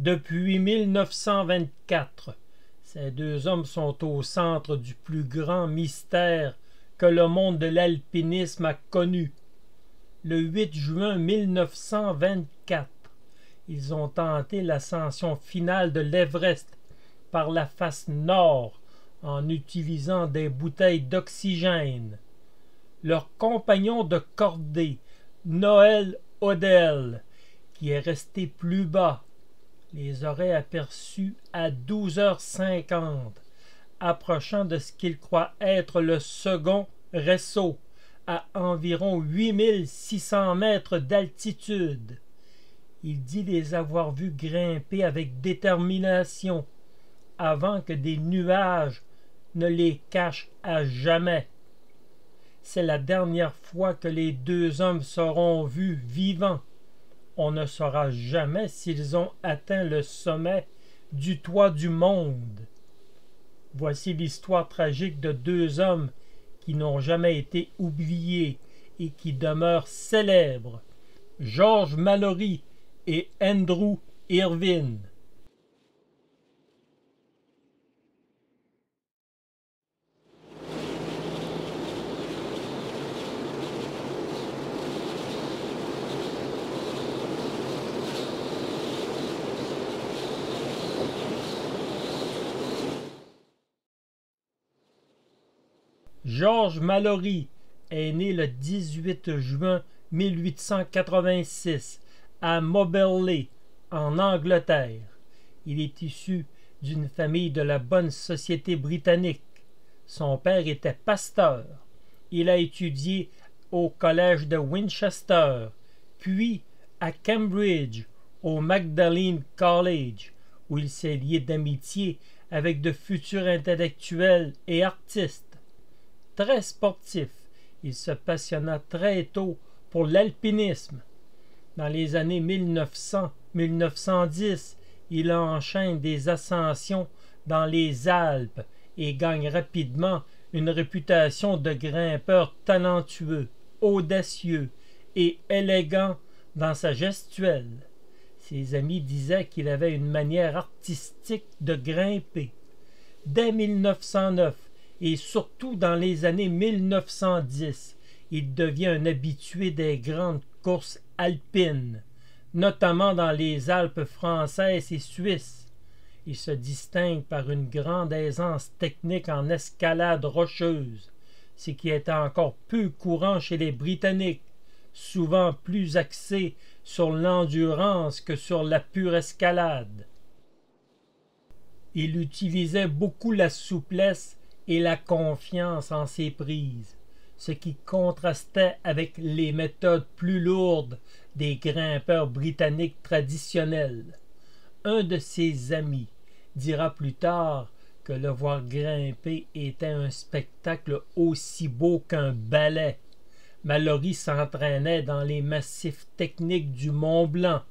Depuis 1924, ces deux hommes sont au centre du plus grand mystère que le monde de l'alpinisme a connu. Le 8 juin 1924, ils ont tenté l'ascension finale de l'Everest par la face nord en utilisant des bouteilles d'oxygène. Leur compagnon de cordée, Noel Odell, qui est resté plus bas, les aurait aperçus à 12h50, approchant de ce qu'il croit être le second Resso, à environ 8600 mètres d'altitude. Il dit les avoir vus grimper avec détermination, avant que des nuages ne les cachent à jamais. C'est la dernière fois que les deux hommes seront vus vivants. On ne saura jamais s'ils ont atteint le sommet du toit du monde. Voici l'histoire tragique de deux hommes qui n'ont jamais été oubliés et qui demeurent célèbres, George Mallory et Andrew Irvine. George Mallory est né le 18 juin 1886 à Moberley, en Angleterre. Il est issu d'une famille de la bonne société britannique. Son père était pasteur. Il a étudié au collège de Winchester, puis à Cambridge, au Magdalene College, où il s'est lié d'amitié avec de futurs intellectuels et artistes. Très sportif, il se passionna très tôt pour l'alpinisme. Dans les années 1900-1910, il enchaîne des ascensions dans les Alpes et gagne rapidement une réputation de grimpeur talentueux, audacieux et élégant dans sa gestuelle. Ses amis disaient qu'il avait une manière artistique de grimper. Dès 1909, et surtout dans les années 1910, il devient un habitué des grandes courses alpines, notamment dans les Alpes françaises et suisses. Il se distingue par une grande aisance technique en escalade rocheuse, ce qui était encore peu courant chez les Britanniques, souvent plus axés sur l'endurance que sur la pure escalade. Il utilisait beaucoup la souplesse et la confiance en ses prises, ce qui contrastait avec les méthodes plus lourdes des grimpeurs britanniques traditionnels. Un de ses amis dira plus tard que le voir grimper était un spectacle aussi beau qu'un ballet. Mallory s'entraînait dans les massifs techniques du Mont Blanc,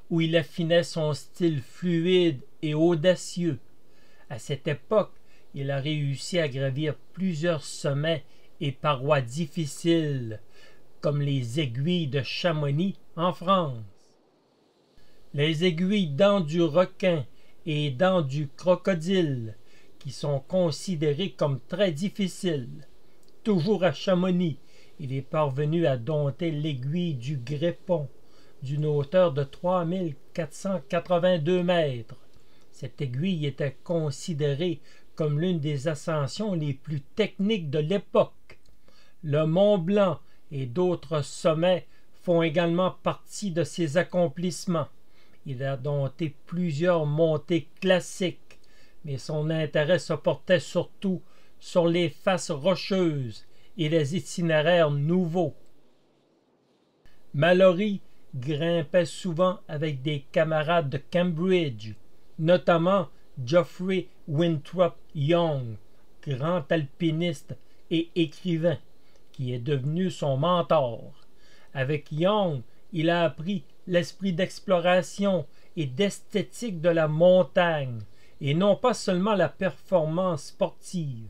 où il affinait son style fluide et audacieux. À cette époque, il a réussi à gravir plusieurs sommets et parois difficiles, comme les aiguilles de Chamonix en France. Les aiguilles dents du requin et dents du crocodile, qui sont considérées comme très difficiles. Toujours à Chamonix, il est parvenu à dompter l'aiguille du Grépon, d'une hauteur de 3482 mètres. Cette aiguille était considérée comme l'une des ascensions les plus techniques de l'époque. Le Mont Blanc et d'autres sommets font également partie de ses accomplissements. Il a dompté plusieurs montées classiques, mais son intérêt se portait surtout sur les faces rocheuses et les itinéraires nouveaux. Mallory grimpait souvent avec des camarades de Cambridge, notamment Geoffrey Winthrop Young, grand alpiniste et écrivain, qui est devenu son mentor. Avec Young, il a appris l'esprit d'exploration et d'esthétique de la montagne, et non pas seulement la performance sportive.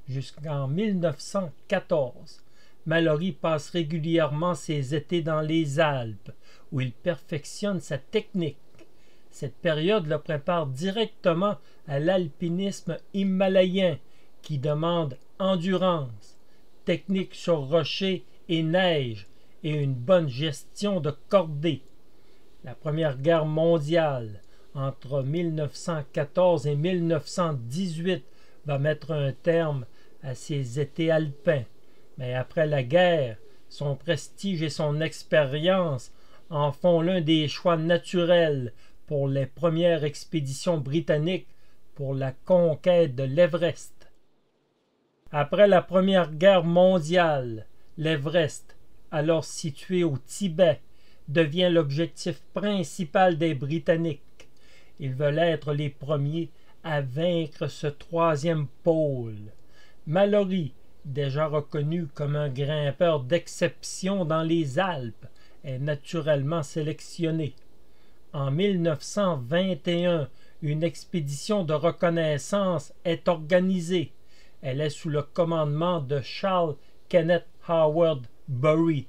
Jusqu'en 1914, Mallory passe régulièrement ses étés dans les Alpes, où il perfectionne sa technique. Cette période le prépare directement à l'alpinisme himalayen qui demande endurance, technique sur rocher et neige et une bonne gestion de cordée. La Première Guerre mondiale, entre 1914 et 1918, va mettre un terme à ses étés alpins. Mais après la guerre, son prestige et son expérience en font l'un des choix naturels pour les premières expéditions britanniques pour la conquête de l'Everest. Après la Première Guerre mondiale, l'Everest, alors situé au Tibet, devient l'objectif principal des Britanniques. Ils veulent être les premiers à vaincre ce troisième pôle. Mallory, déjà reconnu comme un grimpeur d'exception dans les Alpes, est naturellement sélectionné. En 1921, une expédition de reconnaissance est organisée. Elle est sous le commandement de Charles Kenneth Howard Bury,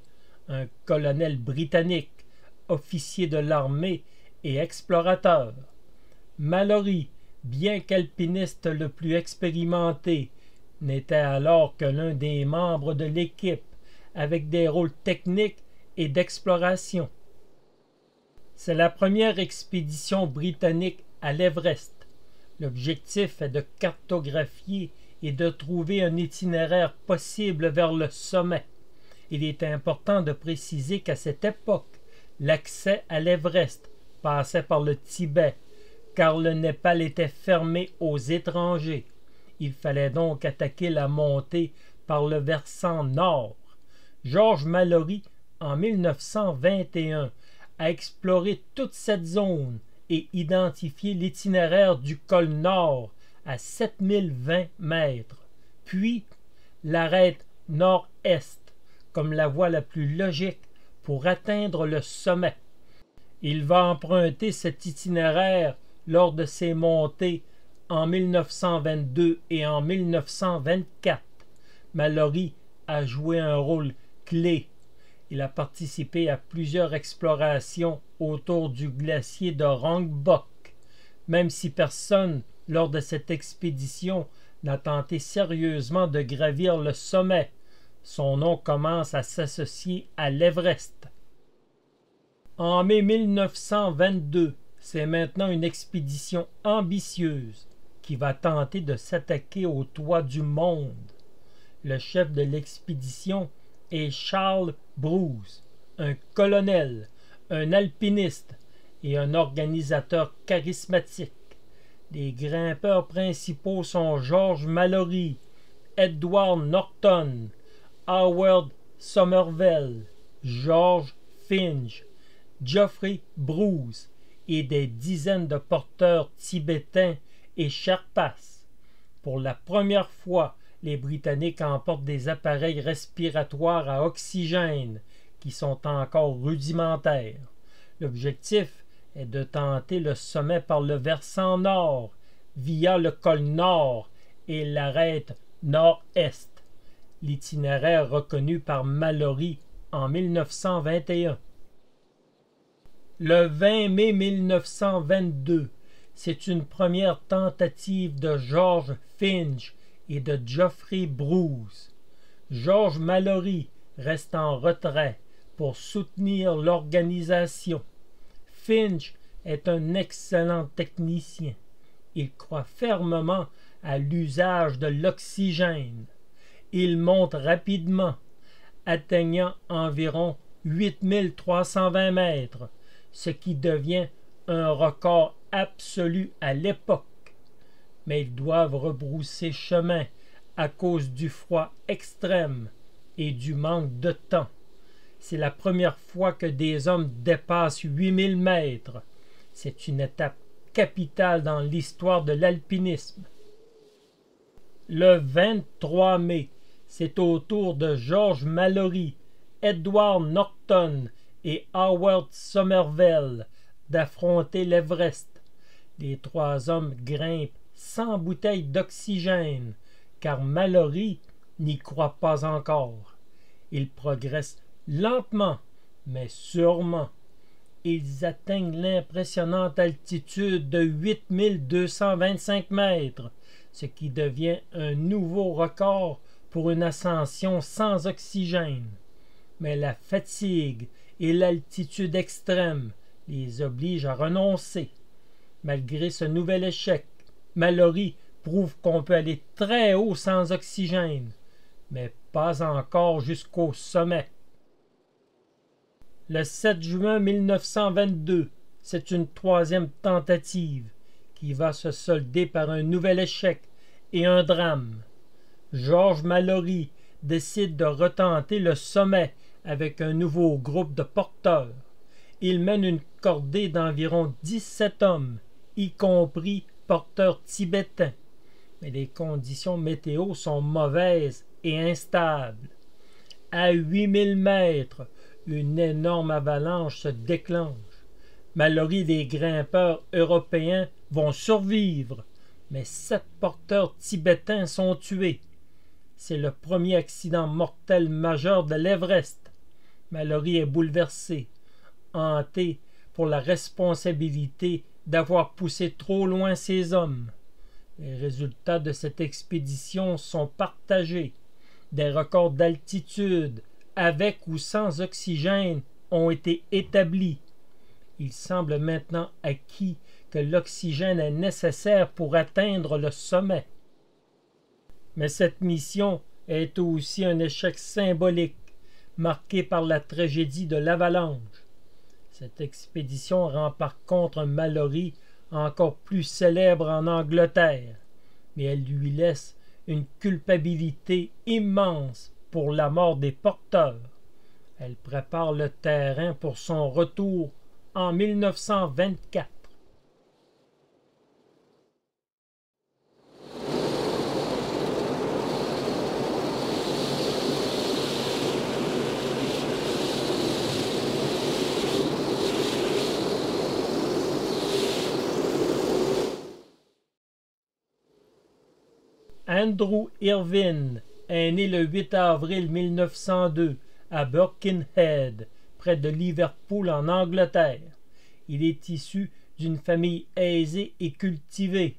un colonel britannique, officier de l'armée et explorateur. Mallory, bien qu'alpiniste le plus expérimenté, n'était alors que l'un des membres de l'équipe, avec des rôles techniques et d'exploration. C'est la première expédition britannique à l'Everest. L'objectif est de cartographier et de trouver un itinéraire possible vers le sommet. Il est important de préciser qu'à cette époque, l'accès à l'Everest passait par le Tibet, car le Népal était fermé aux étrangers. Il fallait donc attaquer la montée par le versant nord. George Mallory, en 1921, a exploré toute cette zone et identifié l'itinéraire du col nord à 7020 mètres, puis l'arête nord-est comme la voie la plus logique pour atteindre le sommet. Il va emprunter cet itinéraire lors de ses montées en 1922 et en 1924. Mallory a joué un rôle clé. Il a participé à plusieurs explorations autour du glacier de Rongbuk, même si personne, lors de cette expédition, n'a tenté sérieusement de gravir le sommet. Son nom commence à s'associer à l'Everest. En mai 1922, c'est maintenant une expédition ambitieuse qui va tenter de s'attaquer au toit du monde. Le chef de l'expédition est Charles Bruce, un colonel, un alpiniste et un organisateur charismatique. Les grimpeurs principaux sont George Mallory, Edward Norton, Howard Somervell, George Finch, Geoffrey Bruce et des dizaines de porteurs tibétains et Sherpas. Pour la première fois, les Britanniques emportent des appareils respiratoires à oxygène qui sont encore rudimentaires. L'objectif est de tenter le sommet par le versant nord, via le col nord et l'arête nord-est, l'itinéraire reconnu par Mallory en 1921. Le 20 mai 1922, c'est une première tentative de George Finch et de Geoffrey Bruce. George Mallory reste en retrait pour soutenir l'organisation. Finch est un excellent technicien. Il croit fermement à l'usage de l'oxygène. Il monte rapidement, atteignant environ 8320 mètres, ce qui devient un record absolu à l'époque. Mais ils doivent rebrousser chemin à cause du froid extrême et du manque de temps. C'est la première fois que des hommes dépassent 8000 mètres. C'est une étape capitale dans l'histoire de l'alpinisme. Le 23 mai, c'est au tour de George Mallory, Edward Norton et Howard Somervell d'affronter l'Everest. Les trois hommes grimpent sans bouteille d'oxygène, car Mallory n'y croit pas encore. Il progresse lentement, mais sûrement. ils atteignent l'impressionnante altitude de 8225 mètres, ce qui devient un nouveau record pour une ascension sans oxygène. Mais la fatigue et l'altitude extrême les obligent à renoncer. Malgré ce nouvel échec, Mallory prouve qu'on peut aller très haut sans oxygène, mais pas encore jusqu'au sommet. Le 7 juin 1922, c'est une troisième tentative qui va se solder par un nouvel échec et un drame. George Mallory décide de retenter le sommet avec un nouveau groupe de porteurs. Il mène une cordée d'environ 17 hommes, y compris porteurs tibétains. Mais les conditions météo sont mauvaises et instables. À 8000 mètres, une énorme avalanche se déclenche. Mallory et les grimpeurs européens vont survivre, mais 7 porteurs tibétains sont tués. C'est le premier accident mortel majeur de l'Everest. Mallory est bouleversé, hanté pour la responsabilité d'avoir poussé trop loin ses hommes. Les résultats de cette expédition sont partagés. Des records d'altitude, avec ou sans oxygène, ont été établis. Il semble maintenant acquis que l'oxygène est nécessaire pour atteindre le sommet. Mais cette mission est aussi un échec symbolique, marqué par la tragédie de l'avalanche. Cette expédition rend par contre Mallory encore plus célèbre en Angleterre, mais elle lui laisse une culpabilité immense pour la mort des porteurs. Elle prépare le terrain pour son retour en 1924. Andrew Irvine est né le 8 avril 1902 à Birkenhead, près de Liverpool en Angleterre. Il est issu d'une famille aisée et cultivée.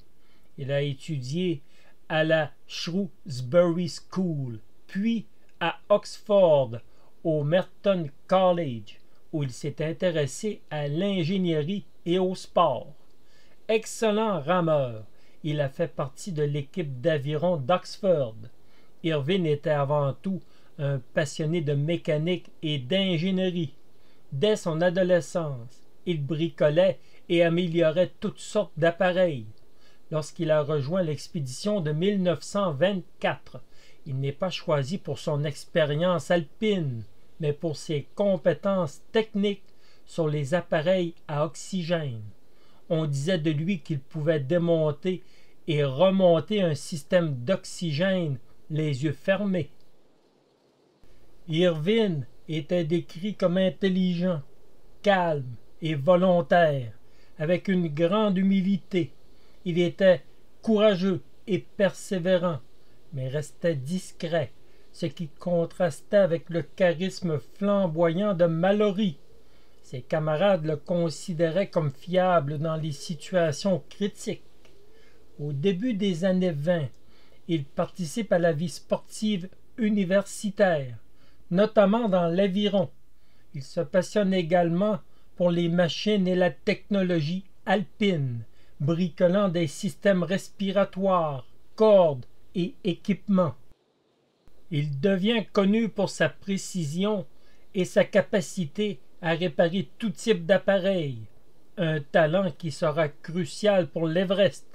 Il a étudié à la Shrewsbury School, puis à Oxford, au Merton College, où il s'est intéressé à l'ingénierie et au sport. Excellent rameur, il a fait partie de l'équipe d'aviron d'Oxford. Irvine était avant tout un passionné de mécanique et d'ingénierie. Dès son adolescence, il bricolait et améliorait toutes sortes d'appareils. Lorsqu'il a rejoint l'expédition de 1924, il n'est pas choisi pour son expérience alpine, mais pour ses compétences techniques sur les appareils à oxygène. On disait de lui qu'il pouvait démonter et remonter un système d'oxygène les yeux fermés. Irvine était décrit comme intelligent, calme et volontaire, avec une grande humilité. Il était courageux et persévérant, mais restait discret, ce qui contrastait avec le charisme flamboyant de Mallory. Ses camarades le considéraient comme fiable dans les situations critiques. Au début des années 20, il participe à la vie sportive universitaire, notamment dans l'aviron. Il se passionne également pour les machines et la technologie alpine, bricolant des systèmes respiratoires, cordes et équipements. Il devient connu pour sa précision et sa capacité à réparer tout type d'appareil, un talent qui sera crucial pour l'Everest.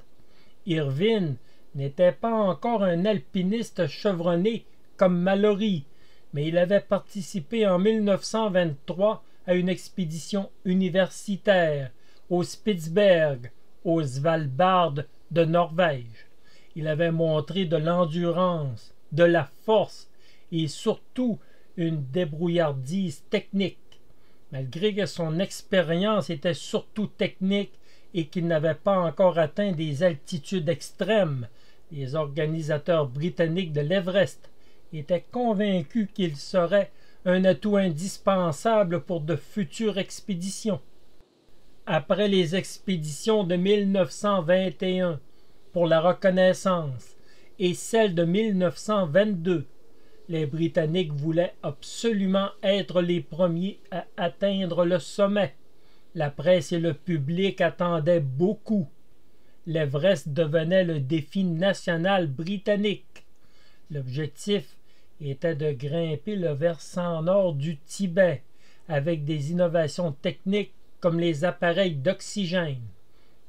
Irvine n'était pas encore un alpiniste chevronné comme Mallory, mais il avait participé en 1923 à une expédition universitaire au Spitzberg, au Svalbard de Norvège. Il avait montré de l'endurance, de la force et surtout une débrouillardise technique. Malgré que son expérience était surtout technique et qu'il n'avait pas encore atteint des altitudes extrêmes, les organisateurs britanniques de l'Everest étaient convaincus qu'il serait un atout indispensable pour de futures expéditions. Après les expéditions de 1921 pour la reconnaissance et celle de 1922, les Britanniques voulaient absolument être les premiers à atteindre le sommet. La presse et le public attendaient beaucoup. L'Everest devenait le défi national britannique. L'objectif était de grimper le versant nord du Tibet avec des innovations techniques comme les appareils d'oxygène.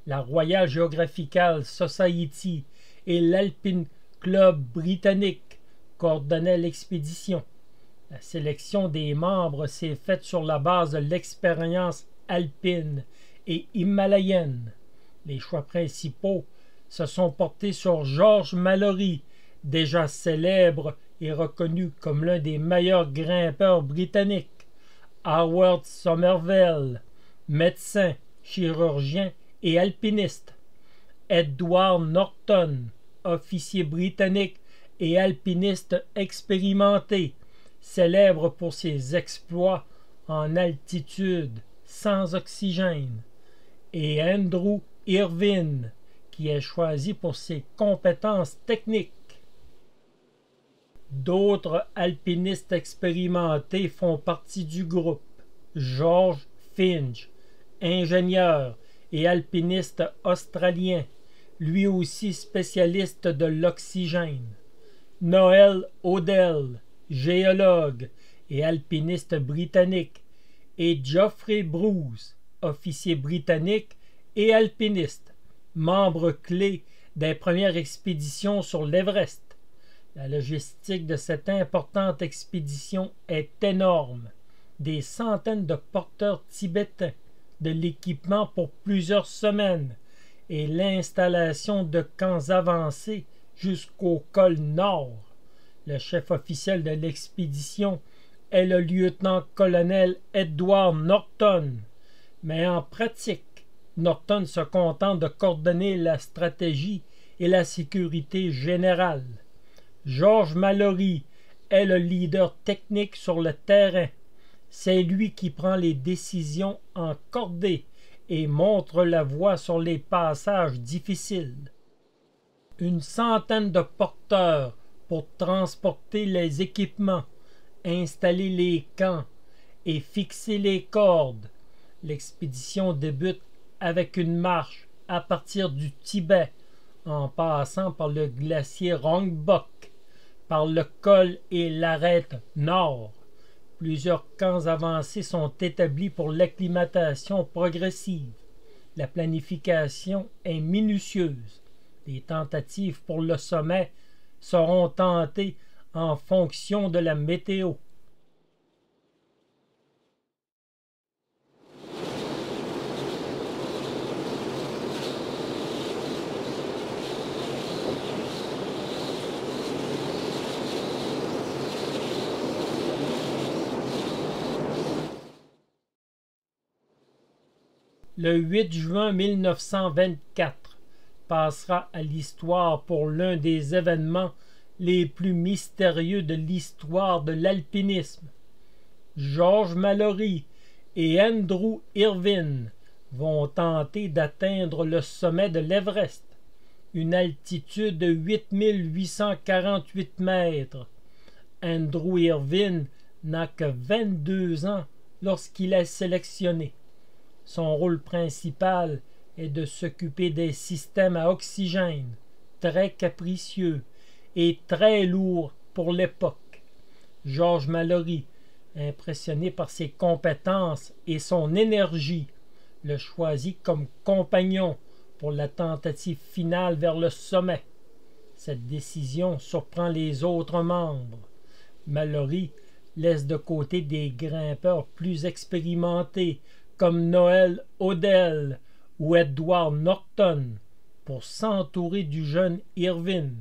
La Royal Geographical Society et l'Alpine Club britannique coordonnaient l'expédition. La sélection des membres s'est faite sur la base de l'expérience alpine et himalayenne. Les choix principaux se sont portés sur George Mallory, déjà célèbre et reconnu comme l'un des meilleurs grimpeurs britanniques, Howard Somervell, médecin, chirurgien et alpiniste, Edward Norton, officier britannique et alpiniste expérimenté, célèbre pour ses exploits en altitude sans oxygène, et Andrew Irvine, qui est choisi pour ses compétences techniques. D'autres alpinistes expérimentés font partie du groupe. George Finch, ingénieur et alpiniste australien, lui aussi spécialiste de l'oxygène. Noel Odell, géologue et alpiniste britannique, et Geoffrey Bruce, officier britannique et alpiniste, membre clé des premières expéditions sur l'Everest. La logistique de cette importante expédition est énorme. Des centaines de porteurs tibétains, de l'équipement pour plusieurs semaines et l'installation de camps avancés jusqu'au col Nord. Le chef officiel de l'expédition est le lieutenant-colonel Edward Norton, mais en pratique, Norton se contente de coordonner la stratégie et la sécurité générale. George Mallory est le leader technique sur le terrain. C'est lui qui prend les décisions en cordée et montre la voie sur les passages difficiles. Une centaine de porteurs pour transporter les équipements, installer les camps et fixer les cordes. L'expédition débute avec une marche à partir du Tibet, en passant par le glacier Rongbuk, par le col et l'arête nord. Plusieurs camps avancés sont établis pour l'acclimatation progressive. La planification est minutieuse. Les tentatives pour le sommet seront tentées en fonction de la météo. Le 8 juin 1924 passera à l'histoire pour l'un des événements les plus mystérieux de l'histoire de l'alpinisme. George Mallory et Andrew Irvine vont tenter d'atteindre le sommet de l'Everest, une altitude de 8848 mètres. Andrew Irvine n'a que 22 ans lorsqu'il est sélectionné. Son rôle principal est de s'occuper des systèmes à oxygène, très capricieux et très lourds pour l'époque. George Mallory, impressionné par ses compétences et son énergie, le choisit comme compagnon pour la tentative finale vers le sommet. Cette décision surprend les autres membres. Mallory laisse de côté des grimpeurs plus expérimentés comme Noel Odell ou Edward Norton pour s'entourer du jeune Irvine.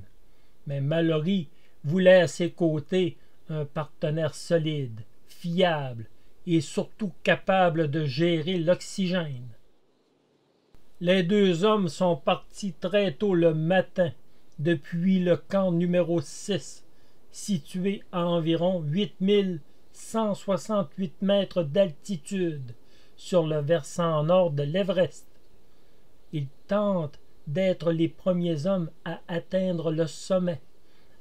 Mais Mallory voulait à ses côtés un partenaire solide, fiable et surtout capable de gérer l'oxygène. Les deux hommes sont partis très tôt le matin depuis le camp numéro 6, situé à environ 8168 mètres d'altitude, sur le versant nord de l'Everest. Ils tentent d'être les premiers hommes à atteindre le sommet,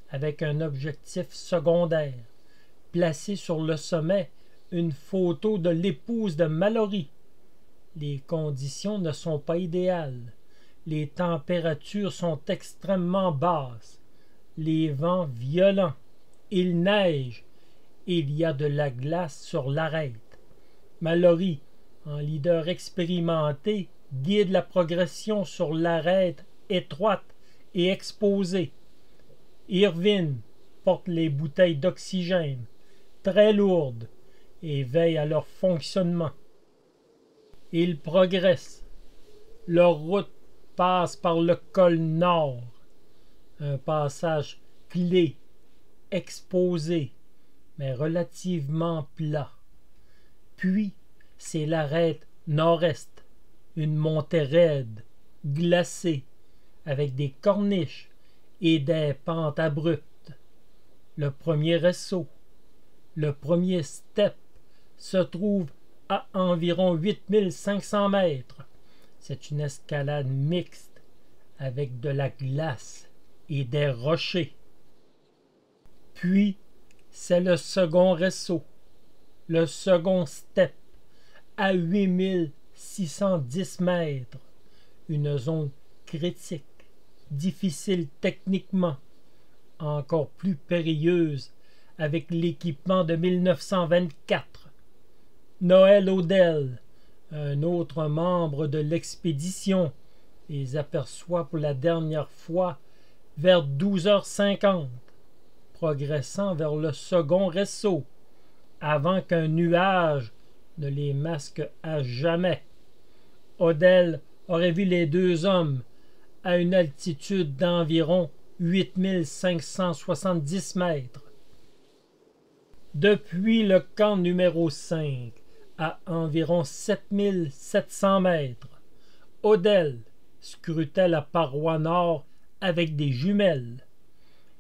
avec un objectif secondaire. Placer sur le sommet une photo de l'épouse de Mallory. Les conditions ne sont pas idéales. Les températures sont extrêmement basses. Les vents violents. Il neige. Il y a de la glace sur l'arête. Mallory, en leader expérimenté, guide la progression sur l'arête étroite et exposée. Irvine porte les bouteilles d'oxygène, très lourdes, et veille à leur fonctionnement. Ils progressent. Leur route passe par le col nord, un passage clé, exposé, mais relativement plat. Puis, c'est l'arête nord-est, une montée raide, glacée, avec des corniches et des pentes abruptes. Le premier ressaut, le premier step, se trouve à environ 8500 mètres. C'est une escalade mixte avec de la glace et des rochers. Puis, c'est le second ressaut, le second step, à 8610 mètres, une zone critique, difficile techniquement, encore plus périlleuse avec l'équipement de 1924. Noël Odell, un autre membre de l'expédition, les aperçoit pour la dernière fois vers 12h50, progressant vers le second ressaut, avant qu'un nuage ne les masque à jamais. Odell aurait vu les deux hommes à une altitude d'environ 8570 mètres. Depuis le camp numéro 5, à environ 7700 mètres, Odell scrutait la paroi nord avec des jumelles.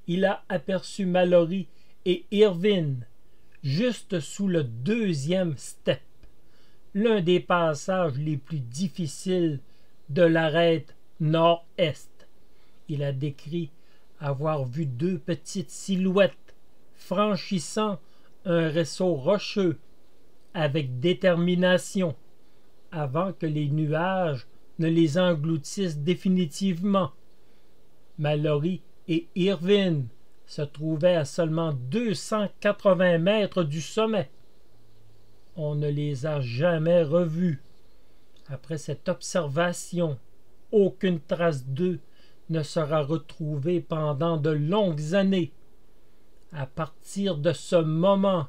Il a aperçu Mallory et Irvine juste sous le deuxième step, l'un des passages les plus difficiles de l'arête nord-est. Il a décrit avoir vu deux petites silhouettes franchissant un ressaut rocheux avec détermination avant que les nuages ne les engloutissent définitivement. Mallory et Irvine se trouvaient à seulement 280 mètres du sommet. On ne les a jamais revus. Après cette observation, aucune trace d'eux ne sera retrouvée pendant de longues années. À partir de ce moment,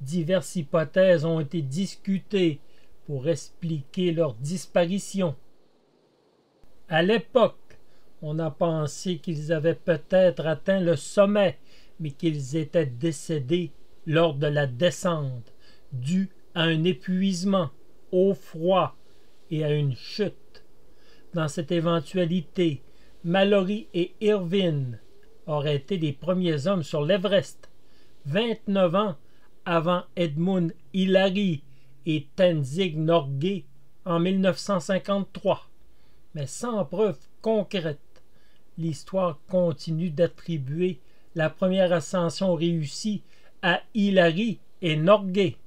diverses hypothèses ont été discutées pour expliquer leur disparition. À l'époque, on a pensé qu'ils avaient peut-être atteint le sommet, mais qu'ils étaient décédés lors de la descente, dû à un épuisement, au froid et à une chute. Dans cette éventualité, Mallory et Irvine auraient été les premiers hommes sur l'Everest, 29 ans avant Edmund Hillary et Tenzing Norgay en 1953. Mais sans preuve concrète, l'histoire continue d'attribuer la première ascension réussie à Hillary et Norgay.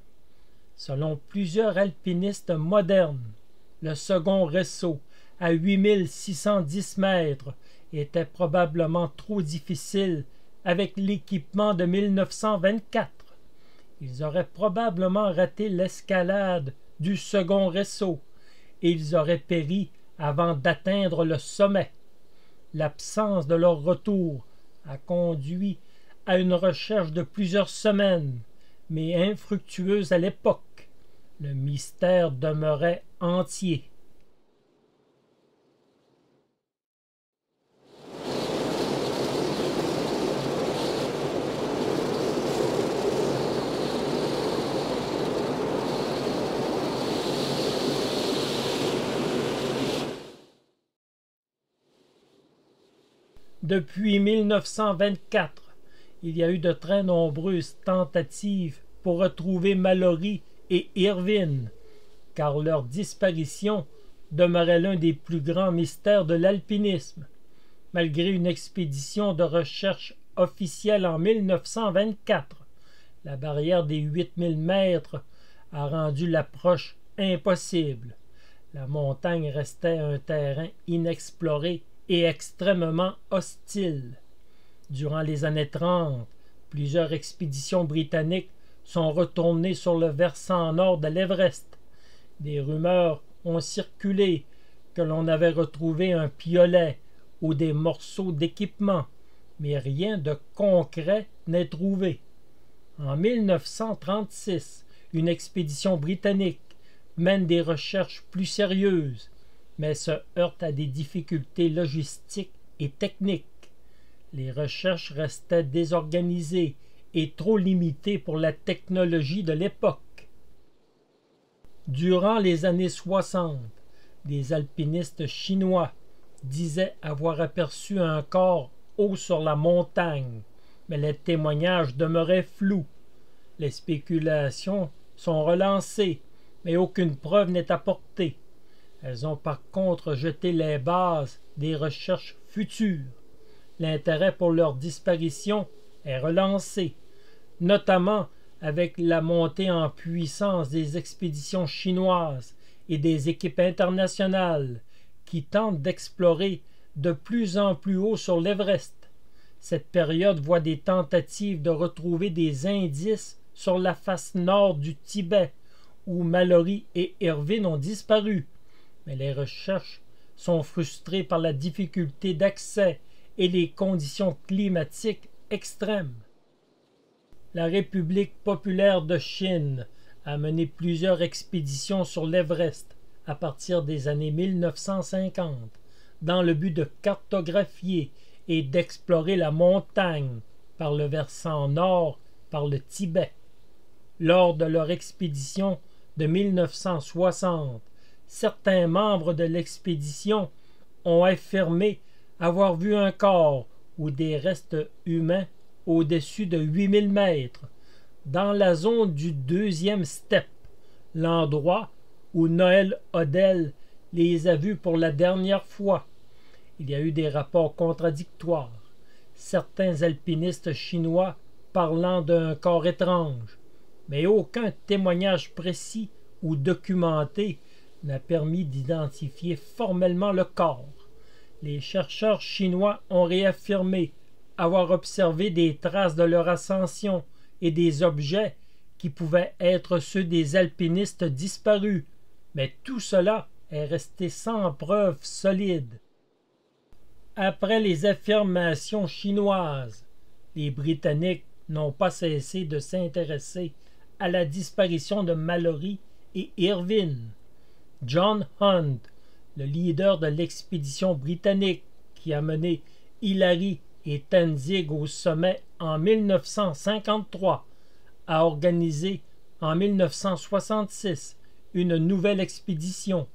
Selon plusieurs alpinistes modernes, le second ressaut à 8610 mètres était probablement trop difficile avec l'équipement de 1924. Ils auraient probablement raté l'escalade du second ressaut et ils auraient péri avant d'atteindre le sommet. L'absence de leur retour a conduit à une recherche de plusieurs semaines, mais infructueuse à l'époque. Le mystère demeurait entier. Depuis 1924, il y a eu de très nombreuses tentatives pour retrouver Mallory et Irvine. car leur disparition demeurait l'un des plus grands mystères de l'alpinisme. Malgré une expédition de recherche officielle en 1924, la barrière des 8000 mètres a rendu l'approche impossible. La montagne restait un terrain inexploré et extrêmement hostile. Durant les années 30, plusieurs expéditions britanniques sont retournées sur le versant nord de l'Everest. Des rumeurs ont circulé que l'on avait retrouvé un piolet ou des morceaux d'équipement, mais rien de concret n'est trouvé. En 1936, une expédition britannique mène des recherches plus sérieuses, mais se heurte à des difficultés logistiques et techniques. Les recherches restaient désorganisées et trop limitées pour la technologie de l'époque. Durant les années 60, des alpinistes chinois disaient avoir aperçu un corps haut sur la montagne, mais les témoignages demeuraient flous. Les spéculations sont relancées, mais aucune preuve n'est apportée. Elles ont par contre jeté les bases des recherches futures. L'intérêt pour leur disparition est relancé, notamment avec la montée en puissance des expéditions chinoises et des équipes internationales qui tentent d'explorer de plus en plus haut sur l'Everest. Cette période voit des tentatives de retrouver des indices sur la face nord du Tibet, où Mallory et Irvine ont disparu, mais les recherches sont frustrées par la difficulté d'accès et les conditions climatiques extrêmes. La République populaire de Chine a mené plusieurs expéditions sur l'Everest à partir des années 1950, dans le but de cartographier et d'explorer la montagne par le versant nord, par le Tibet. Lors de leur expédition de 1960, certains membres de l'expédition ont affirmé avoir vu un corps ou des restes humains au-dessus de 8000 mètres, dans la zone du deuxième steppe, l'endroit où Noël Odell les a vus pour la dernière fois. Il y a eu des rapports contradictoires, certains alpinistes chinois parlant d'un corps étrange, mais aucun témoignage précis ou documenté n'a permis d'identifier formellement le corps. Les chercheurs chinois ont réaffirmé avoir observé des traces de leur ascension et des objets qui pouvaient être ceux des alpinistes disparus, mais tout cela est resté sans preuve solide. Après les affirmations chinoises, les Britanniques n'ont pas cessé de s'intéresser à la disparition de Mallory et Irvine. John Hunt, le leader de l'expédition britannique qui a mené Hillary et Tenzing au sommet en 1953, a organisé en 1966 une nouvelle expédition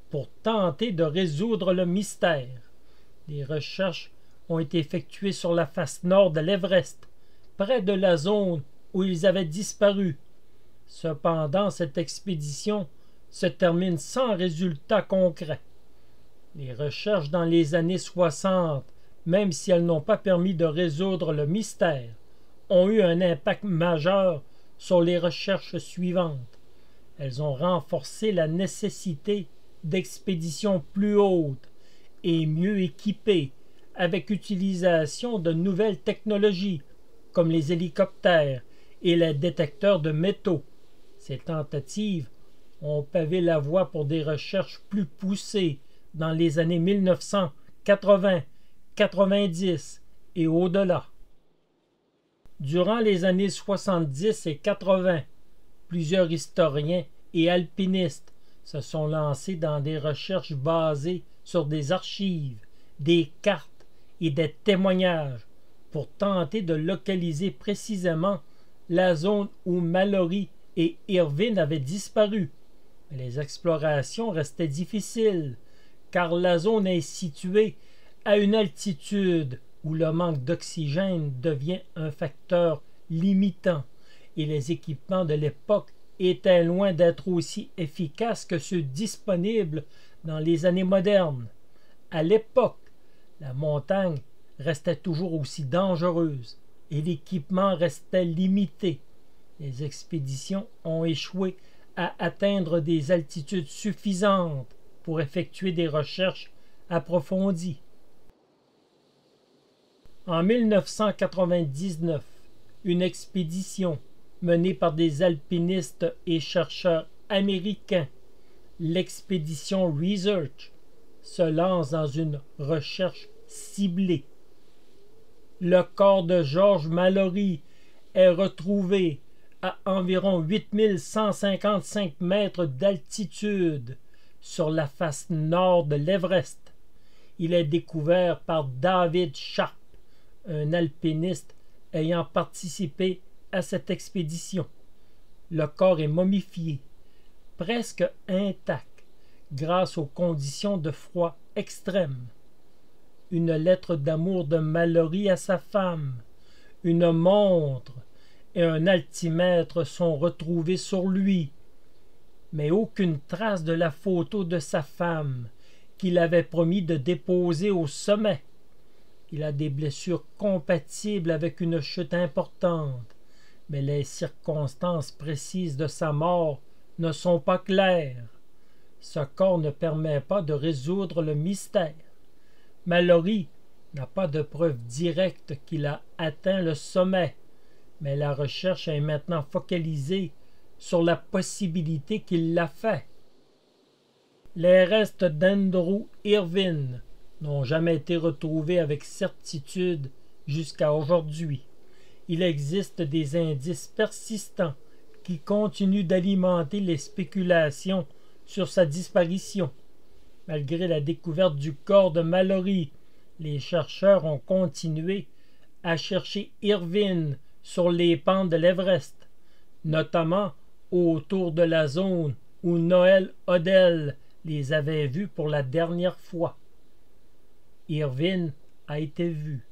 pour tenter de résoudre le mystère. Des recherches ont été effectuées sur la face nord de l'Everest, près de la zone où ils avaient disparu. Cependant, cette expédition se termine sans résultat concret. Les recherches dans les années 60, même si elles n'ont pas permis de résoudre le mystère, ont eu un impact majeur sur les recherches suivantes. Elles ont renforcé la nécessité d'expéditions plus hautes et mieux équipées, avec utilisation de nouvelles technologies, comme les hélicoptères et les détecteurs de métaux. Ces tentatives ont pavé la voie pour des recherches plus poussées dans les années 1980, 90 et au-delà. Durant les années 70 et 80, plusieurs historiens et alpinistes se sont lancés dans des recherches basées sur des archives, des cartes et des témoignages pour tenter de localiser précisément la zone où Mallory et Irvine avaient disparu. Mais les explorations restaient difficiles, car la zone est située à une altitude où le manque d'oxygène devient un facteur limitant et les équipements de l'époque étaient loin d'être aussi efficaces que ceux disponibles dans les années modernes. À l'époque, la montagne restait toujours aussi dangereuse et l'équipement restait limité. Les expéditions ont échoué à atteindre des altitudes suffisantes pour effectuer des recherches approfondies. En 1999, une expédition menée par des alpinistes et chercheurs américains, l'expédition Research, se lance dans une recherche ciblée. Le corps de George Mallory est retrouvé à environ 8155 mètres d'altitude sur la face nord de l'Everest. Il est découvert par David Sharp, un alpiniste ayant participé à cette expédition. Le corps est momifié, presque intact, grâce aux conditions de froid extrêmes. Une lettre d'amour de Mallory à sa femme, une montre et un altimètre sont retrouvés sur lui, mais aucune trace de la photo de sa femme qu'il avait promis de déposer au sommet. Il a des blessures compatibles avec une chute importante, mais les circonstances précises de sa mort ne sont pas claires. Ce corps ne permet pas de résoudre le mystère. Mallory n'a pas de preuve directe qu'il a atteint le sommet, mais la recherche est maintenant focalisée sur la possibilité qu'il l'a fait. Les restes d'Andrew Irvine n'ont jamais été retrouvés avec certitude jusqu'à aujourd'hui. Il existe des indices persistants qui continuent d'alimenter les spéculations sur sa disparition. Malgré la découverte du corps de Mallory, les chercheurs ont continué à chercher Irvine sur les pentes de l'Everest, notamment autour de la zone où Noel Odell les avait vus pour la dernière fois. Irvine a été vu.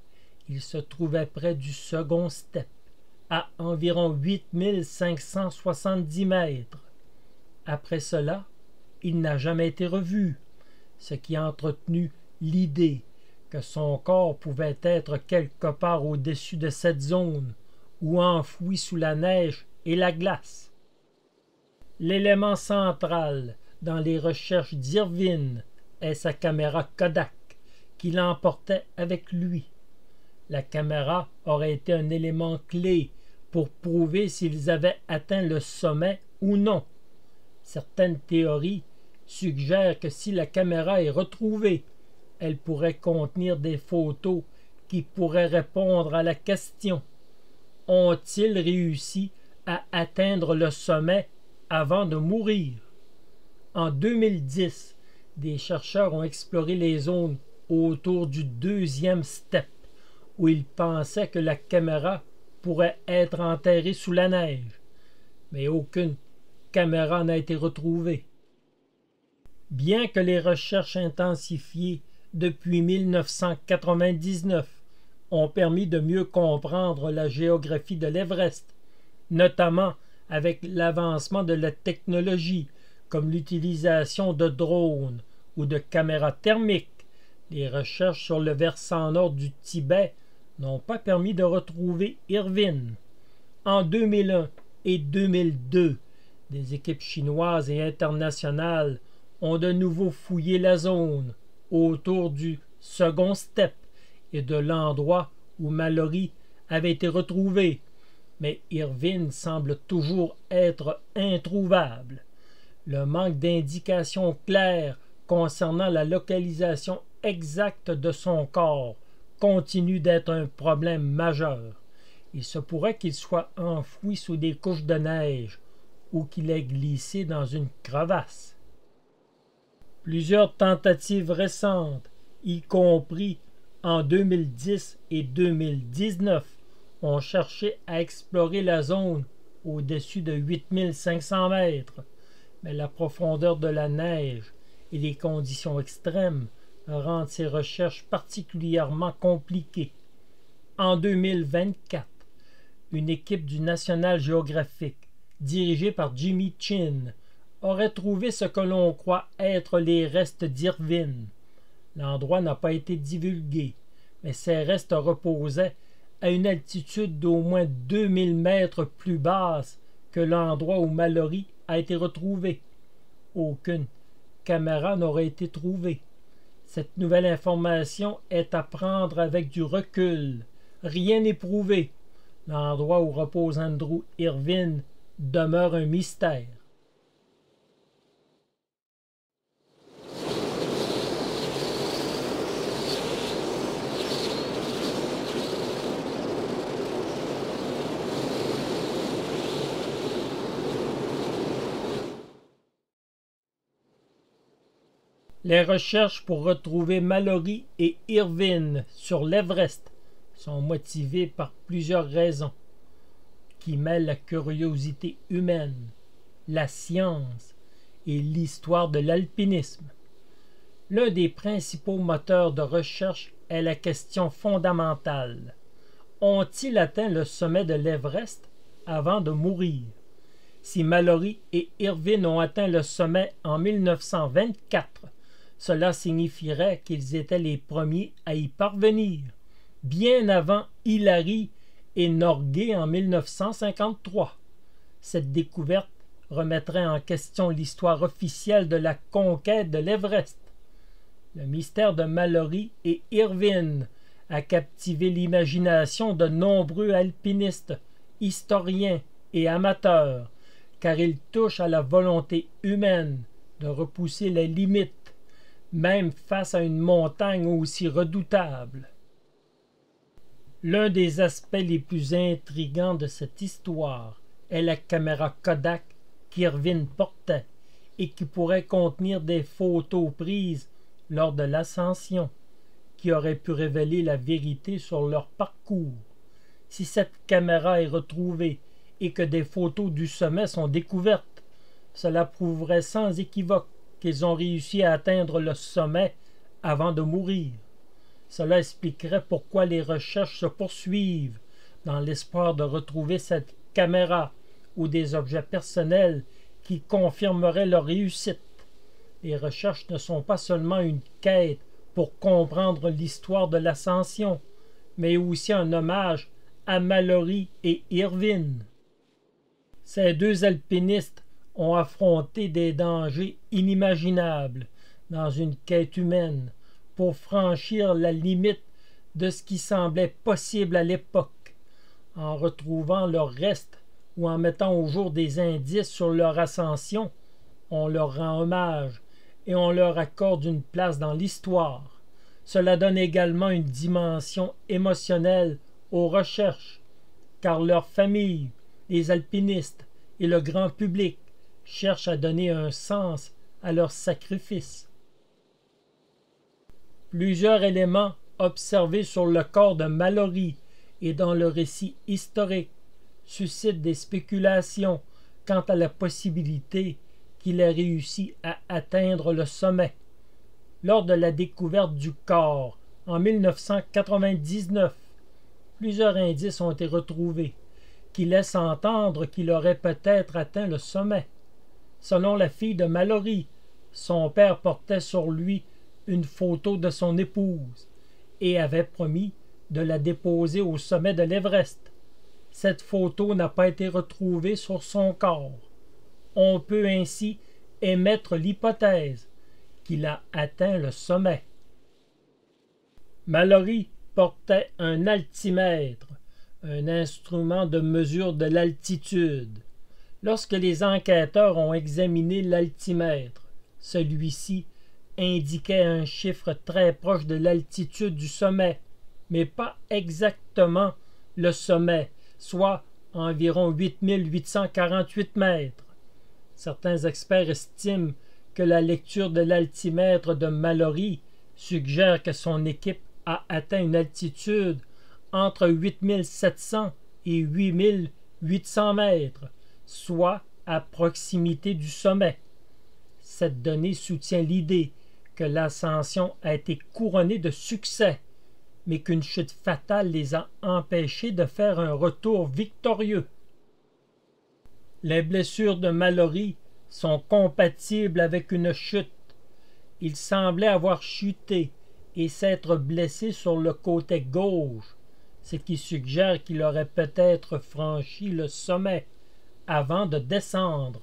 Il se trouvait près du second step, à environ 8570 mètres. Après cela, il n'a jamais été revu, ce qui a entretenu l'idée que son corps pouvait être quelque part au-dessus de cette zone ou enfoui sous la neige et la glace. L'élément central dans les recherches d'Irvine est sa caméra Kodak qu'il emportait avec lui. La caméra aurait été un élément clé pour prouver s'ils avaient atteint le sommet ou non. Certaines théories suggèrent que si la caméra est retrouvée, elle pourrait contenir des photos qui pourraient répondre à la question: ont-ils réussi à atteindre le sommet avant de mourir? En 2010, des chercheurs ont exploré les zones autour du deuxième step, où ils pensaient que la caméra pourrait être enterrée sous la neige, mais aucune caméra n'a été retrouvée. Bien que les recherches intensifiées depuis 1999 ont permis de mieux comprendre la géographie de l'Everest, notamment avec l'avancement de la technologie comme l'utilisation de drones ou de caméras thermiques, les recherches sur le versant nord du Tibet n'ont pas permis de retrouver Irvine. En 2001 et 2002, des équipes chinoises et internationales ont de nouveau fouillé la zone autour du second step et de l'endroit où Mallory avait été retrouvé, mais Irvine semble toujours être introuvable. Le manque d'indications claires concernant la localisation exacte de son corps continue d'être un problème majeur. Il se pourrait qu'il soit enfoui sous des couches de neige ou qu'il ait glissé dans une crevasse. Plusieurs tentatives récentes, y compris en 2010 et 2019, ont cherché à explorer la zone au-dessus de 8500 mètres, mais la profondeur de la neige et les conditions extrêmes rendent ces recherches particulièrement compliquées. En 2024, une équipe du National Geographic, dirigé par Jimmy Chin, aurait trouvé ce que l'on croit être les restes d'Irvine. L'endroit n'a pas été divulgué, mais ces restes reposaient à une altitude d'au moins 2000 mètres plus basse que l'endroit où Mallory a été retrouvé. Aucune caméra n'aurait été trouvée. Cette nouvelle information est à prendre avec du recul. Rien n'est prouvé. L'endroit où repose Andrew Irvine demeure un mystère. Les recherches pour retrouver Mallory et Irvine sur l'Everest sont motivées par plusieurs raisons qui mêlent la curiosité humaine, la science et l'histoire de l'alpinisme. L'un des principaux moteurs de recherche est la question fondamentale. Ont-ils atteint le sommet de l'Everest avant de mourir? Si Mallory et Irvine ont atteint le sommet en 1924, cela signifierait qu'ils étaient les premiers à y parvenir, bien avant Hillary et Norgay en 1953. Cette découverte remettrait en question l'histoire officielle de la conquête de l'Everest. Le mystère de Mallory et Irvine a captivé l'imagination de nombreux alpinistes, historiens et amateurs, car il touche à la volonté humaine de repousser les limites, même face à une montagne aussi redoutable. L'un des aspects les plus intrigants de cette histoire est la caméra Kodak qu'Irvine portait et qui pourrait contenir des photos prises lors de l'ascension, qui auraient pu révéler la vérité sur leur parcours. Si cette caméra est retrouvée et que des photos du sommet sont découvertes, cela prouverait sans équivoque qu'ils ont réussi à atteindre le sommet avant de mourir. Cela expliquerait pourquoi les recherches se poursuivent dans l'espoir de retrouver cette caméra ou des objets personnels qui confirmeraient leur réussite. Les recherches ne sont pas seulement une quête pour comprendre l'histoire de l'ascension, mais aussi un hommage à Mallory et Irvine. Ces deux alpinistes ont affronté des dangers inimaginables dans une quête humaine pour franchir la limite de ce qui semblait possible à l'époque. En retrouvant leurs restes ou en mettant au jour des indices sur leur ascension, on leur rend hommage et on leur accorde une place dans l'histoire. Cela donne également une dimension émotionnelle aux recherches, car leurs familles, les alpinistes et le grand public cherchent à donner un sens à leur sacrifice. Plusieurs éléments observés sur le corps de Mallory et dans le récit historique suscitent des spéculations quant à la possibilité qu'il ait réussi à atteindre le sommet. Lors de la découverte du corps en 1999, plusieurs indices ont été retrouvés qui laissent entendre qu'il aurait peut-être atteint le sommet. Selon la fille de Mallory, son père portait sur lui une photo de son épouse et avait promis de la déposer au sommet de l'Everest. Cette photo n'a pas été retrouvée sur son corps. On peut ainsi émettre l'hypothèse qu'il a atteint le sommet. Mallory portait un altimètre, un instrument de mesure de l'altitude. Lorsque les enquêteurs ont examiné l'altimètre, celui-ci indiquait un chiffre très proche de l'altitude du sommet, mais pas exactement le sommet, soit environ 8848 mètres. Certains experts estiment que la lecture de l'altimètre de Mallory suggère que son équipe a atteint une altitude entre 8700 et 8800 mètres, soit à proximité du sommet. Cette donnée soutient l'idée que l'ascension a été couronnée de succès, mais qu'une chute fatale les a empêchés de faire un retour victorieux. Les blessures de Mallory sont compatibles avec une chute. Il semblait avoir chuté et s'être blessé sur le côté gauche, ce qui suggère qu'il aurait peut-être franchi le sommet avant de descendre,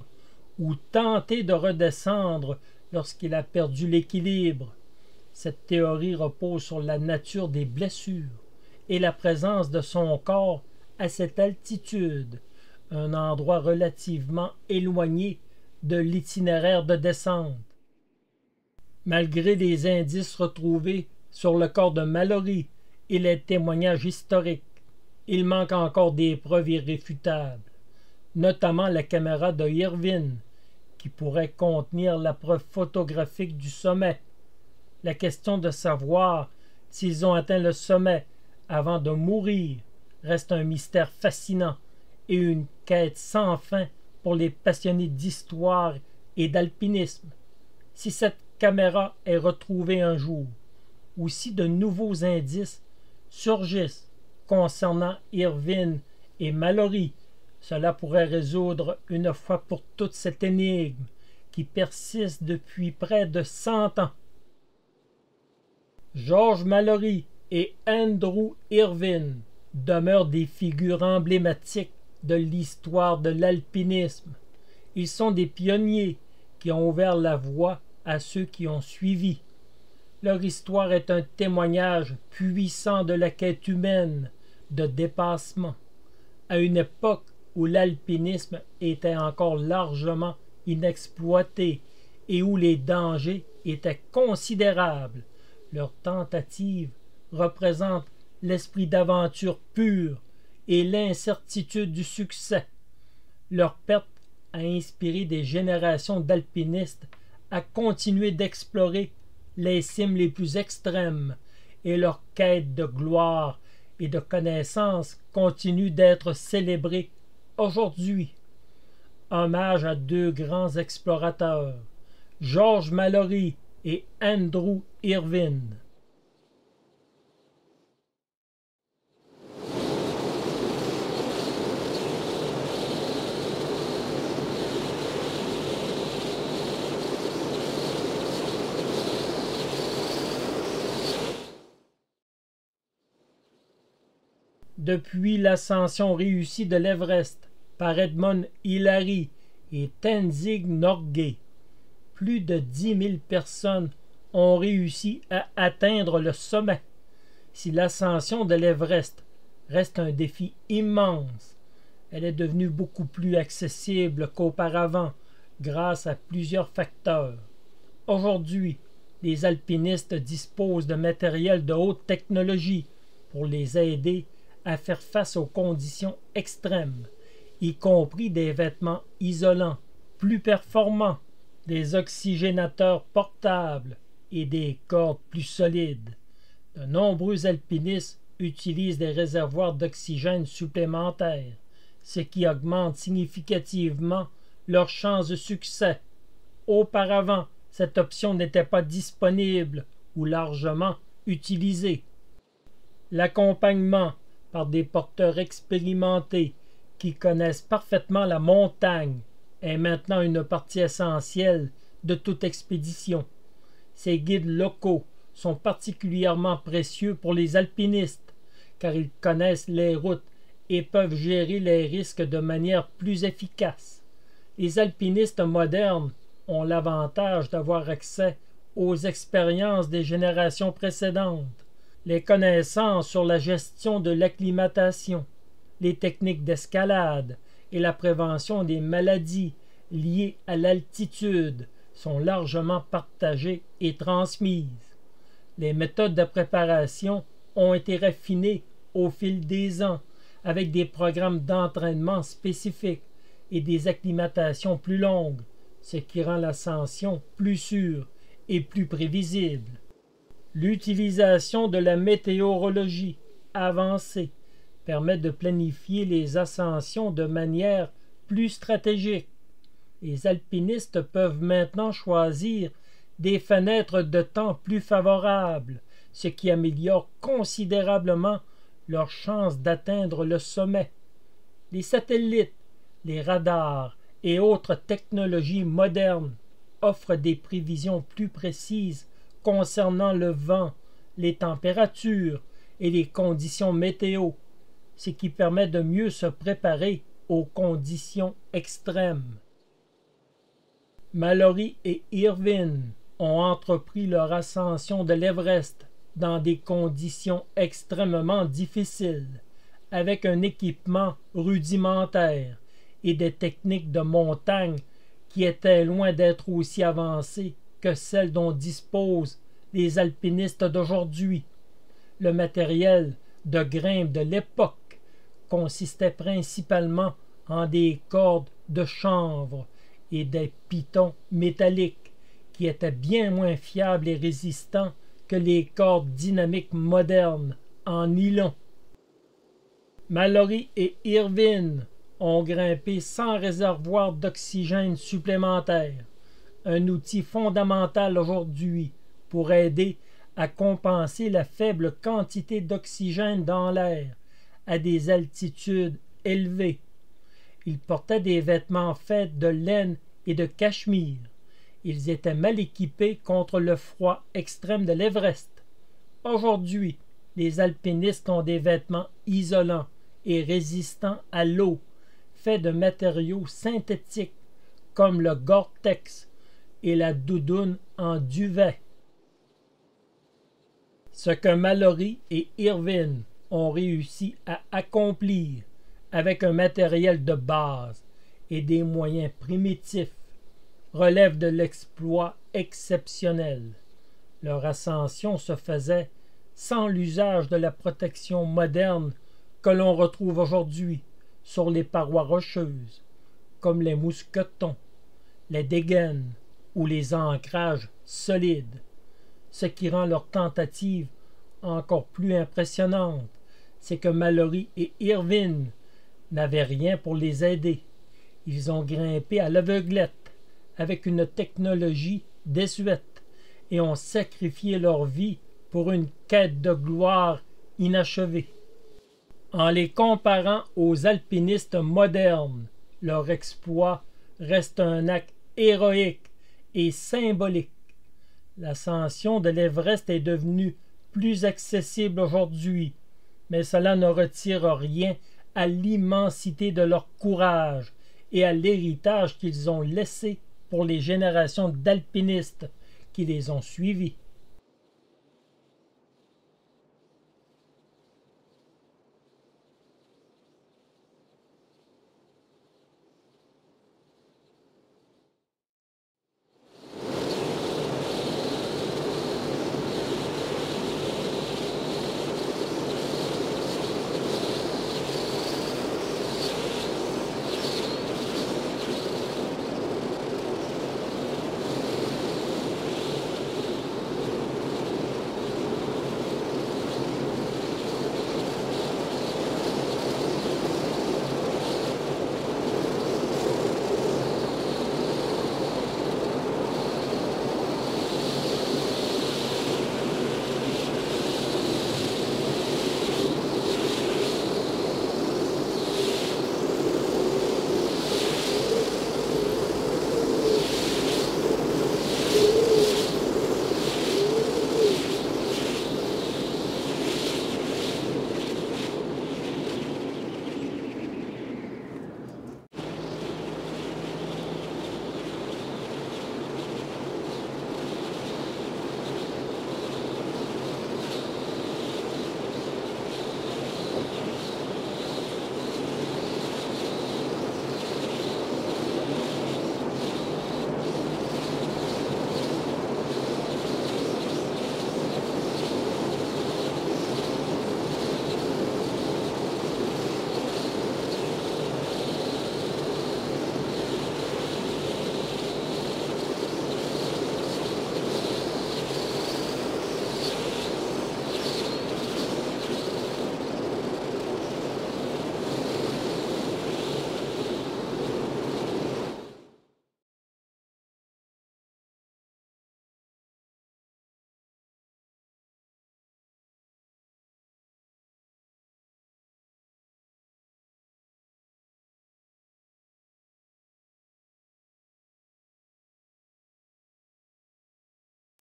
ou tenté de redescendre lorsqu'il a perdu l'équilibre. Cette théorie repose sur la nature des blessures et la présence de son corps à cette altitude, un endroit relativement éloigné de l'itinéraire de descente. Malgré les indices retrouvés sur le corps de Mallory et les témoignages historiques, il manque encore des preuves irréfutables, notamment la caméra de Irvine, qui pourrait contenir la preuve photographique du sommet. La question de savoir s'ils ont atteint le sommet avant de mourir reste un mystère fascinant et une quête sans fin pour les passionnés d'histoire et d'alpinisme. Si cette caméra est retrouvée un jour, ou si de nouveaux indices surgissent concernant Irvine et Mallory, cela pourrait résoudre une fois pour toutes cette énigme qui persiste depuis près de 100 ans. George Mallory et Andrew Irvine demeurent des figures emblématiques de l'histoire de l'alpinisme. Ils sont des pionniers qui ont ouvert la voie à ceux qui ont suivi. Leur histoire est un témoignage puissant de la quête humaine, de dépassement, à une époque où l'alpinisme était encore largement inexploité et où les dangers étaient considérables. Leur tentative représente l'esprit d'aventure pur et l'incertitude du succès. Leur perte a inspiré des générations d'alpinistes à continuer d'explorer les cimes les plus extrêmes, et leur quête de gloire et de connaissance continue d'être célébrée aujourd'hui. Hommage à deux grands explorateurs, George Mallory et Andrew Irvine. Depuis l'ascension réussie de l'Everest par Edmund Hillary et Tenzing Norgay, plus de 10 000 personnes ont réussi à atteindre le sommet. Si l'ascension de l'Everest reste un défi immense, elle est devenue beaucoup plus accessible qu'auparavant grâce à plusieurs facteurs. Aujourd'hui, les alpinistes disposent de matériel de haute technologie pour les aider à faire face aux conditions extrêmes, y compris des vêtements isolants, plus performants, des oxygénateurs portables et des cordes plus solides. De nombreux alpinistes utilisent des réservoirs d'oxygène supplémentaires, ce qui augmente significativement leurs chances de succès. Auparavant, cette option n'était pas disponible ou largement utilisée. L'accompagnement par des porteurs expérimentés qui connaissent parfaitement la montagne est maintenant une partie essentielle de toute expédition. Ces guides locaux sont particulièrement précieux pour les alpinistes, car ils connaissent les routes et peuvent gérer les risques de manière plus efficace. Les alpinistes modernes ont l'avantage d'avoir accès aux expériences des générations précédentes, les connaissances sur la gestion de l'acclimatation, les techniques d'escalade et la prévention des maladies liées à l'altitude sont largement partagées et transmises. Les méthodes de préparation ont été raffinées au fil des ans avec des programmes d'entraînement spécifiques et des acclimatations plus longues, ce qui rend l'ascension plus sûre et plus prévisible. L'utilisation de la météorologie avancée permet de planifier les ascensions de manière plus stratégique. Les alpinistes peuvent maintenant choisir des fenêtres de temps plus favorables, ce qui améliore considérablement leurs chances d'atteindre le sommet. Les satellites, les radars et autres technologies modernes offrent des prévisions plus précises concernant le vent, les températures et les conditions météo, ce qui permet de mieux se préparer aux conditions extrêmes. Mallory et Irvine ont entrepris leur ascension de l'Everest dans des conditions extrêmement difficiles, avec un équipement rudimentaire et des techniques de montagne qui étaient loin d'être aussi avancées que celles dont disposent les alpinistes d'aujourd'hui. Le matériel de grimpe de l'époque consistait principalement en des cordes de chanvre et des pitons métalliques qui étaient bien moins fiables et résistants que les cordes dynamiques modernes en nylon. Mallory et Irvine ont grimpé sans réservoir d'oxygène supplémentaire, un outil fondamental aujourd'hui pour aider à compenser la faible quantité d'oxygène dans l'air à des altitudes élevées. Ils portaient des vêtements faits de laine et de cachemire. Ils étaient mal équipés contre le froid extrême de l'Everest. Aujourd'hui, les alpinistes ont des vêtements isolants et résistants à l'eau, faits de matériaux synthétiques comme le Gore-Tex et la doudoune en duvet. Ce que Mallory et Irvine ont réussi à accomplir avec un matériel de base et des moyens primitifs relève de l'exploit exceptionnel. Leur ascension se faisait sans l'usage de la protection moderne que l'on retrouve aujourd'hui sur les parois rocheuses, comme les mousquetons, les dégaines ou les ancrages solides, ce qui rend leur tentative encore plus impressionnante, c'est que Mallory et Irvine n'avaient rien pour les aider. Ils ont grimpé à l'aveuglette avec une technologie désuète et ont sacrifié leur vie pour une quête de gloire inachevée. En les comparant aux alpinistes modernes, leur exploit reste un acte héroïque et symbolique. L'ascension de l'Everest est devenue plus accessible aujourd'hui, mais cela ne retire rien à l'immensité de leur courage et à l'héritage qu'ils ont laissé pour les générations d'alpinistes qui les ont suivis.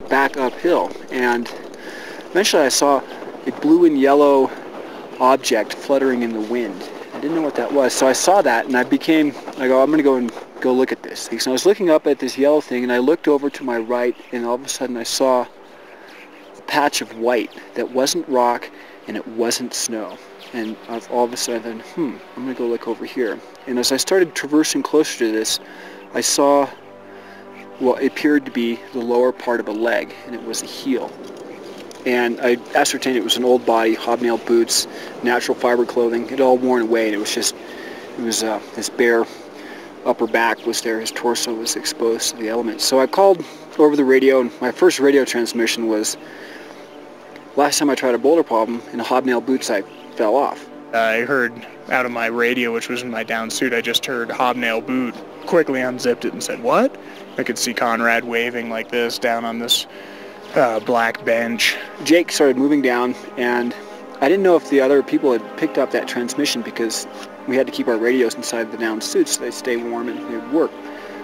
back uphill, and eventually I saw a blue and yellow object fluttering in the wind. I didn't know what that was, so I saw that, and I go, I'm going to go and go look at this thing. So I was looking up at this yellow thing, and I looked over to my right, and all of a sudden I saw a patch of white that wasn't rock, and it wasn't snow. And all of a sudden, I'm going to go look over here. And as I started traversing closer to this, I saw what appeared to be the lower part of a leg, and it was a heel. And I ascertained it was an old body, hobnail boots, natural fiber clothing. It had all worn away, and it was his bare upper back was there, his torso was exposed to the elements. So I called over the radio, and my first radio transmission was, last time I tried a boulder problem, in hobnail boots I fell off. I heard out of my radio, which was in my down suit, I just heard hobnail boot. Quickly unzipped it and said, "What?" I could see Conrad waving like this down on this black bench. Jake started moving down, and I didn't know if the other people had picked up that transmission because we had to keep our radios inside the down suits so they'd stay warm and they'd work.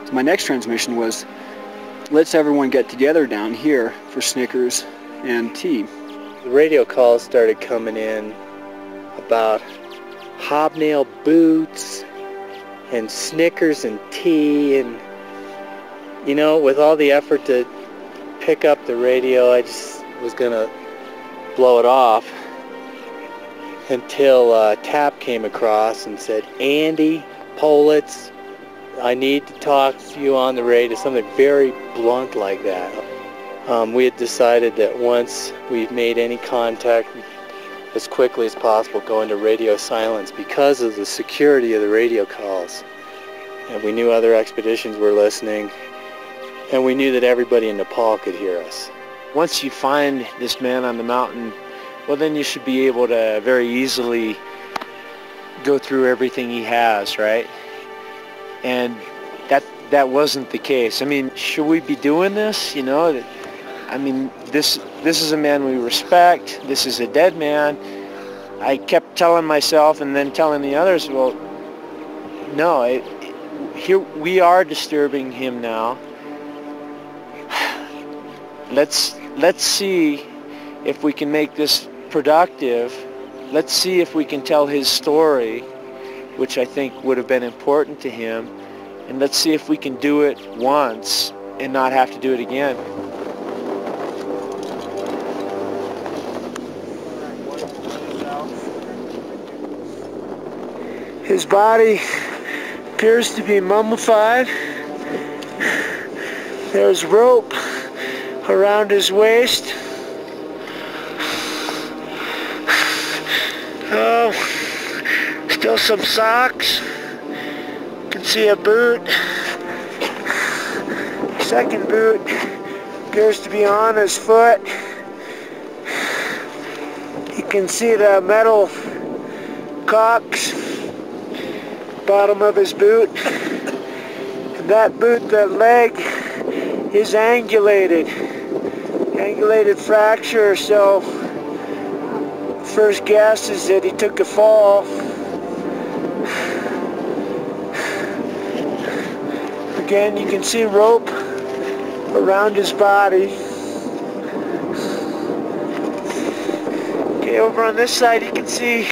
So my next transmission was, let's everyone get together down here for Snickers and tea. The radio calls started coming in about hobnail boots and Snickers and tea, and you know, with all the effort to pick up the radio, I just was gonna blow it off until Tap came across and said, "Andy Politz, I need to talk to you on the radio," something very blunt like that. We had decided that once we made any contact, as quickly as possible go into radio silence because of the security of the radio calls. And we knew other expeditions were listening, and we knew that everybody in Nepal could hear us. Once you find this man on the mountain, well, then you should be able to very easily go through everything he has, right? And that wasn't the case. I mean, should we be doing this? You know, I mean, this is a man we respect. This is a dead man. I kept telling myself and then telling the others, well, no, here we are disturbing him now. Let's see if we can make this productive. Let's see if we can tell his story, which I think would have been important to him, and let's see if we can do it once and not have to do it again. His body appears to be mummified. There's rope around his waist. Oh, still some socks. You can see a boot. Second boot appears to be on his foot. You can see the metal caulks bottom of his boot. And that boot, that leg, is angulated fracture, so first guess is that he took a fall. Again, you can see rope around his body. Okay, over on this side you can see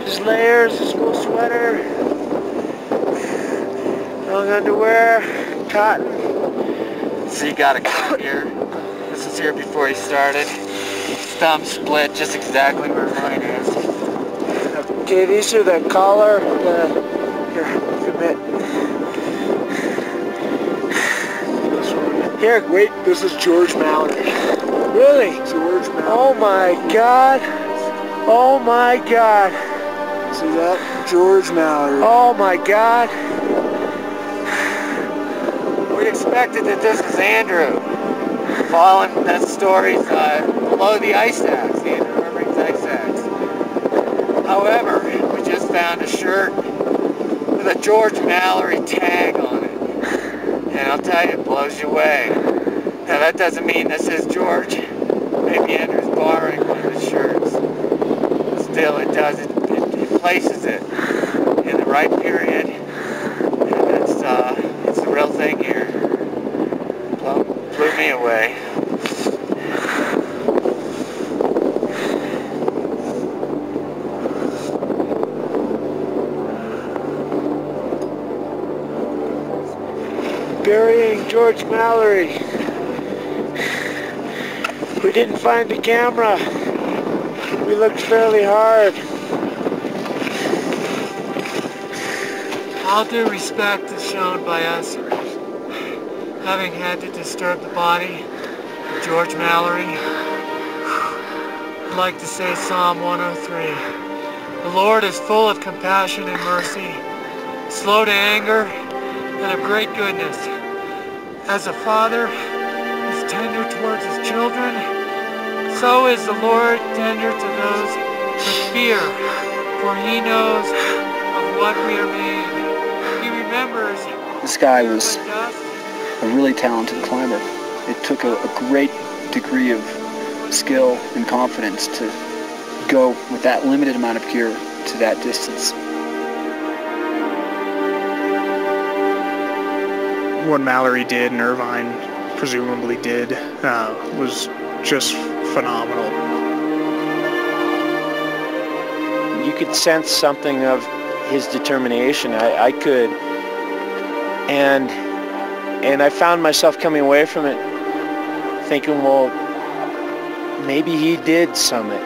his layers, his wool sweater, long underwear, cotton. So you got a cut here. This was here before he started. Thumb split just exactly where mine is. Okay, these are the collar. Here, commit. Here, wait, this is George Mallory. Really? George Mallory. Oh my God. Oh my God. See that? George Mallory. Oh my God. We expected that this was Andrew. Following that story below the ice axe, the Andrew Irving's ice axe. However, we just found a shirt with a George Mallory tag on it. And I'll tell you, it blows you away. Now that doesn't mean this is George. Maybe Andrew's borrowing one of his shirts. Still, it does. It places it in the right period. And it's the real thing here. Well, blew me away. burying George Mallory. We didn't find the camera. We looked fairly hard. All due respect is shown by us having had to disturb the body of George Mallory. I'd like to say Psalm 103. The Lord is full of compassion and mercy, slow to anger, and of great goodness. As a father is tender towards his children, so is the Lord tender to those with fear, for he knows of what we are made. He remembers. This guy was a really talented climber. It took a great degree of skill and confidence to go with that limited amount of gear to that distance. What Mallory did and Irvine presumably did was just phenomenal. You could sense something of his determination. I could. And I found myself coming away from it thinking, well, maybe he did summit.